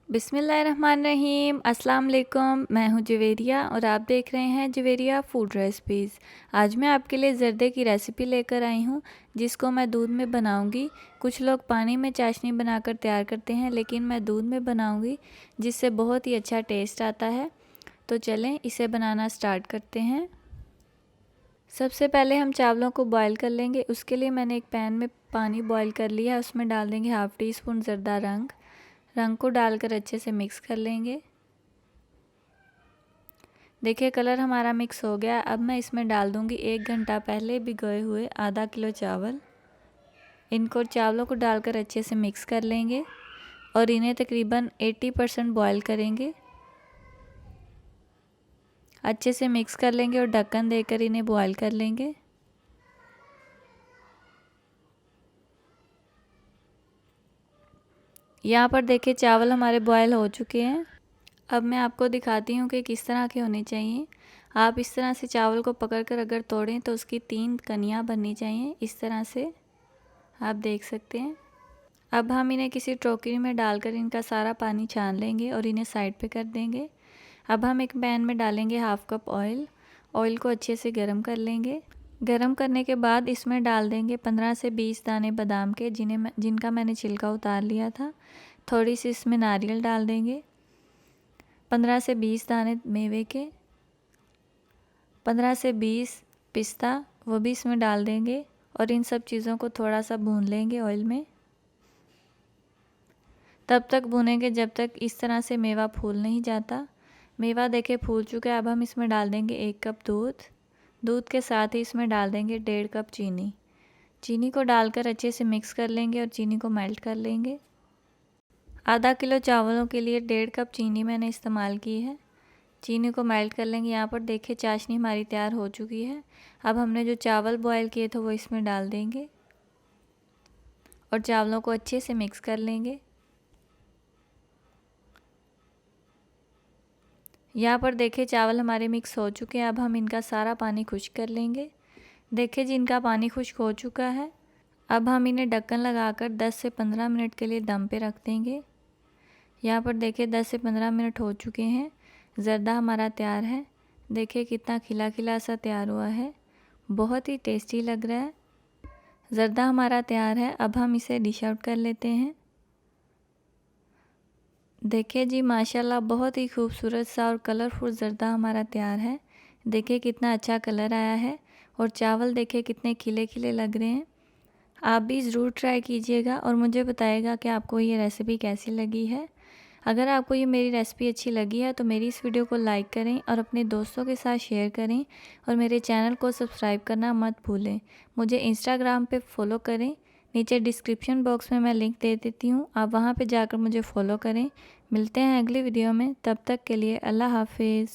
बिस्मिल्लाहिर्रहमानिर्रहीम। अस्सलाम वालेकुम। मैं हूं जवेरिया और आप देख रहे हैं जवेरिया फूड रेसिपीज़। आज मैं आपके लिए ज़र्दे की रेसिपी लेकर आई हूं, जिसको मैं दूध में बनाऊंगी। कुछ लोग पानी में चाशनी बनाकर तैयार करते हैं, लेकिन मैं दूध में बनाऊंगी, जिससे बहुत ही अच्छा टेस्ट आता है। तो चलें इसे बनाना स्टार्ट करते हैं। सबसे पहले हम चावलों को बॉईल कर लेंगे। उसके लिए मैंने एक पैन में पानी बॉईल कर लिया है। उसमें डाल देंगे हाफ़ टी स्पून ज़र्दा रंग को डालकर अच्छे से मिक्स कर लेंगे। देखिए कलर हमारा मिक्स हो गया। अब मैं इसमें डाल दूंगी 1 घंटा पहले भिगोए हुए आधा किलो चावल। इनको चावलों को डालकर अच्छे से मिक्स कर लेंगे और इन्हें तकरीबन 80% बॉईल करेंगे। अच्छे से मिक्स कर लेंगे और ढक्कन देकर इन्हें बॉईल कर लेंगे। यहाँ पर देखिए चावल हमारे बॉयल हो चुके हैं। अब मैं आपको दिखाती हूँ कि किस तरह के होने चाहिए। आप इस तरह से चावल को पकड़कर अगर तोड़ें तो उसकी 3 कनियाँ बननी चाहिए। इस तरह से आप देख सकते हैं। अब हम इन्हें किसी टोकरी में डालकर इनका सारा पानी छान लेंगे और इन्हें साइड पे कर देंगे। अब हम एक पैन में डालेंगे हाफ़ कप ऑयल को अच्छे से गर्म कर लेंगे। गर्म करने के बाद इसमें डाल देंगे 15 से 20 दाने बादाम के, जिनका मैंने छिलका उतार लिया था। थोड़ी सी इसमें नारियल डाल देंगे। 15 से 20 दाने मेवे के, 15 से 20 पिस्ता, वो भी इसमें डाल देंगे और इन सब चीज़ों को थोड़ा सा भून लेंगे ऑयल में। तब तक भूनेंगे जब तक इस तरह से मेवा फूल नहीं जाता। मेवा देखे फूल चुका है। अब हम इसमें डाल देंगे 1 कप दूध के साथ ही इसमें डाल देंगे 1.5 कप चीनी को डालकर अच्छे से मिक्स कर लेंगे और चीनी को मेल्ट कर लेंगे। आधा किलो चावलों के लिए 1.5 कप चीनी मैंने इस्तेमाल की है। चीनी को मेल्ट कर लेंगे। यहाँ पर देखिए चाशनी हमारी तैयार हो चुकी है। अब हमने जो चावल बॉयल किए थे वो इसमें डाल देंगे और चावलों को अच्छे से मिक्स कर लेंगे। यहाँ पर देखिए चावल हमारे मिक्स हो चुके हैं। अब हम इनका सारा पानी खुश्क कर लेंगे। देखिए जिनका पानी खुश्क हो चुका है। अब हम इन्हें ढक्कन लगाकर 10 से 15 मिनट के लिए दम पे रख देंगे। यहाँ पर देखिए 10 से 15 मिनट हो चुके हैं। ज़र्दा हमारा तैयार है। देखिए कितना खिला खिला सा तैयार हुआ है, बहुत ही टेस्टी लग रहा है। ज़र्दा हमारा तैयार है। अब हम इसे डिश आउट कर लेते हैं। देखिए जी माशाल्लाह बहुत ही खूबसूरत सा और कलरफुल ज़र्दा हमारा तैयार है। देखिए कितना अच्छा कलर आया है और चावल देखिए कितने खिले खिले लग रहे हैं। आप भी ज़रूर ट्राई कीजिएगा और मुझे बताइएगा कि आपको ये रेसिपी कैसी लगी है। अगर आपको ये मेरी रेसिपी अच्छी लगी है तो मेरी इस वीडियो को लाइक करें और अपने दोस्तों के साथ शेयर करें और मेरे चैनल को सब्सक्राइब करना मत भूलें। मुझे इंस्टाग्राम पे फॉलो करें। नीचे डिस्क्रिप्शन बॉक्स में मैं लिंक दे देती हूँ, आप वहाँ पे जाकर मुझे फॉलो करें। मिलते हैं अगली वीडियो में, तब तक के लिए अल्लाह हाफिज़।